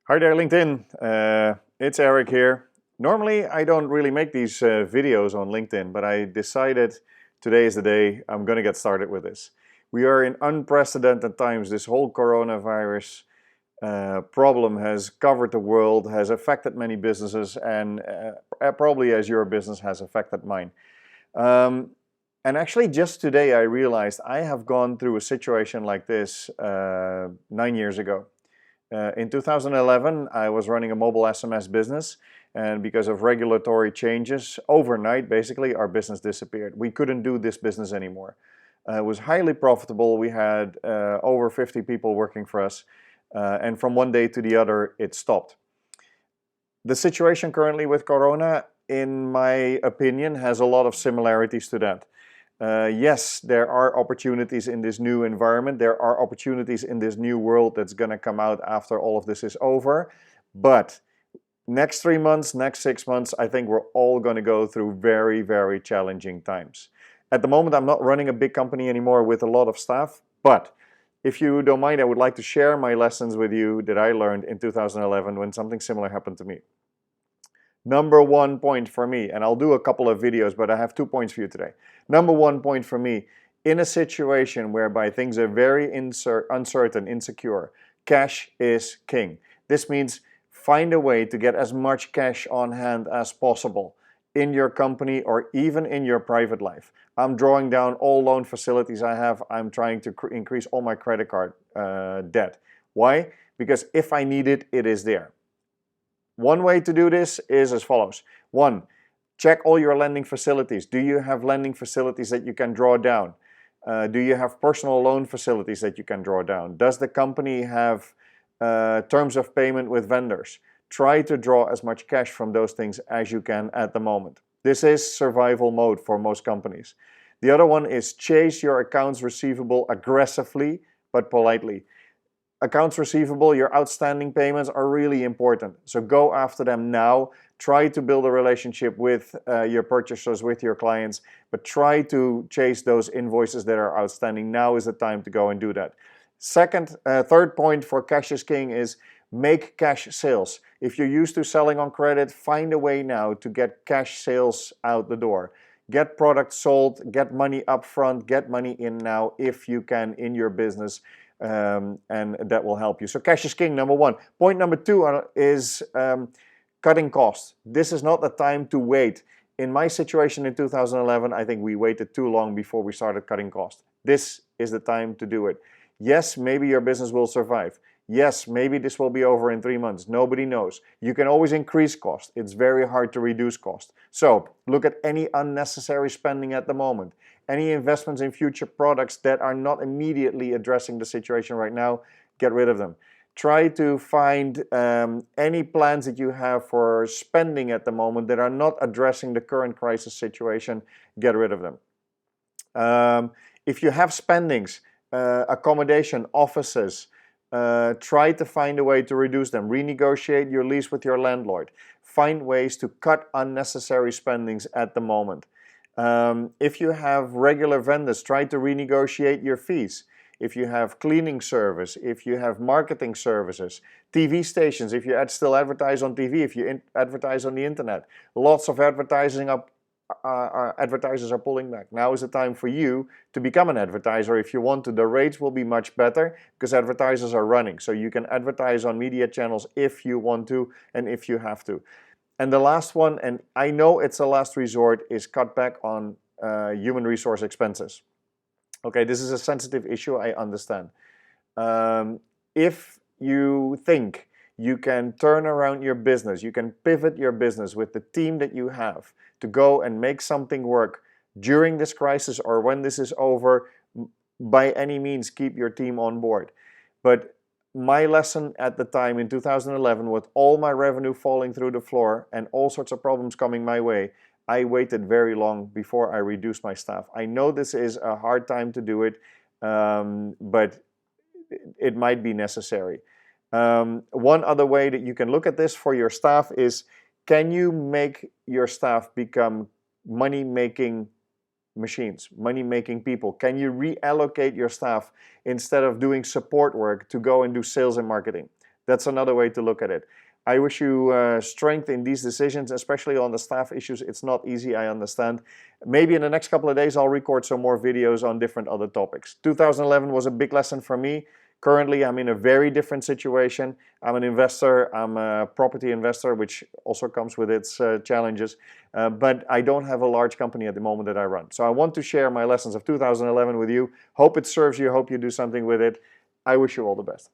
Hi there, LinkedIn. It's Eric here. Normally, I don't really make these videos on LinkedIn, but I decided today is the day I'm going to get started with this. We are in unprecedented times. This whole coronavirus problem has covered the world, has affected many businesses, and probably as your business has affected mine. Um, and actually, just today, I realized I have gone through a situation like this 9 years ago. In 2011, I was running a mobile SMS business, and because of regulatory changes, overnight, basically, our business disappeared. We couldn't do this business anymore. It was highly profitable. We had over 50 people working for us, and from one day to the other, it stopped. The situation currently with Corona, in my opinion, has a lot of similarities to that. Yes, there are opportunities in this new environment. There are opportunities in this new world that's going to come out after all of this is over. But next 3 months, next 6 months, I think we're all going to go through very, very challenging times. At the moment, I'm not running a big company anymore with a lot of staff. But if you don't mind, I would like to share my lessons with you that I learned in 2011 when something similar happened to me. Number one point for me, and I'll do a couple of videos, but I have 2 points for you today. Number one point for me, in a situation whereby things are very uncertain, insecure, cash is king. This means find a way to get as much cash on hand as possible in your company or even in your private life. I'm drawing down all loan facilities I have. I'm trying to increase all my credit card debt. Why? Because if I need it, it is there. One way to do this is as follows. One, check all your lending facilities. Do you have lending facilities that you can draw down? Do you have personal loan facilities that you can draw down? Does the company have terms of payment with vendors? Try to draw as much cash from those things as you can at the moment. This is survival mode for most companies. The other one is chase your accounts receivable aggressively but politely. Accounts receivable, your outstanding payments are really important. So go after them now. Try to build a relationship with your purchasers, with your clients, but try to chase those invoices that are outstanding. Now is the time to go and do that. Third point for cash is king is make cash sales. If you're used to selling on credit, find a way now to get cash sales out the door. Get products sold, get money up front, get money in now if you can in your business. And that will help you. So cash is king, number one. Point number two is cutting costs. This is not the time to wait. In my situation in 2011, I think we waited too long before we started cutting costs. This is the time to do it. Yes, maybe your business will survive. Yes, maybe this will be over in 3 months. Nobody knows. You can always increase cost. It's very hard to reduce cost. So look at any unnecessary spending at the moment. Any investments in future products that are not immediately addressing the situation right now, get rid of them. Try to find any plans that you have for spending at the moment that are not addressing the current crisis situation, get rid of them. If you have spendings, accommodation, offices, try to find a way to reduce them. Renegotiate your lease with your landlord. Find ways to cut unnecessary spendings at the moment. If you have regular vendors, try to renegotiate your fees. If you have cleaning service, if you have marketing services, TV stations, if you still advertise on TV, if you advertise on the internet, lots of advertisers are pulling back. Now is the time for you to become an advertiser if you want to. The rates will be much better because advertisers are running. So you can advertise on media channels if you want to and if you have to. And the last one, and I know it's a last resort, is cut back on human resource expenses. Okay, this is a sensitive issue, I understand. If you think you can turn around your business, you can pivot your business with the team that you have to go and make something work during this crisis or when this is over, by any means keep your team on board. But my lesson at the time in 2011, with all my revenue falling through the floor and all sorts of problems coming my way, I waited very long before I reduced my staff. I know this is a hard time to do it, but it might be necessary. One other way that you can look at this for your staff is, can you make your staff become money-making machines, money-making people? Can you reallocate your staff instead of doing support work to go and do sales and marketing? That's another way to look at it. I wish you strength in these decisions, especially on the staff issues. It's not easy, I understand. Maybe in the next couple of days I'll record some more videos on different other topics. 2011 was a big lesson for me. Currently I'm in a very different situation. I'm an investor, I'm a property investor, which also comes with its challenges. But I don't have a large company at the moment that I run. So I want to share my lessons of 2011 with you. Hope it serves you, hope you do something with it. I wish you all the best.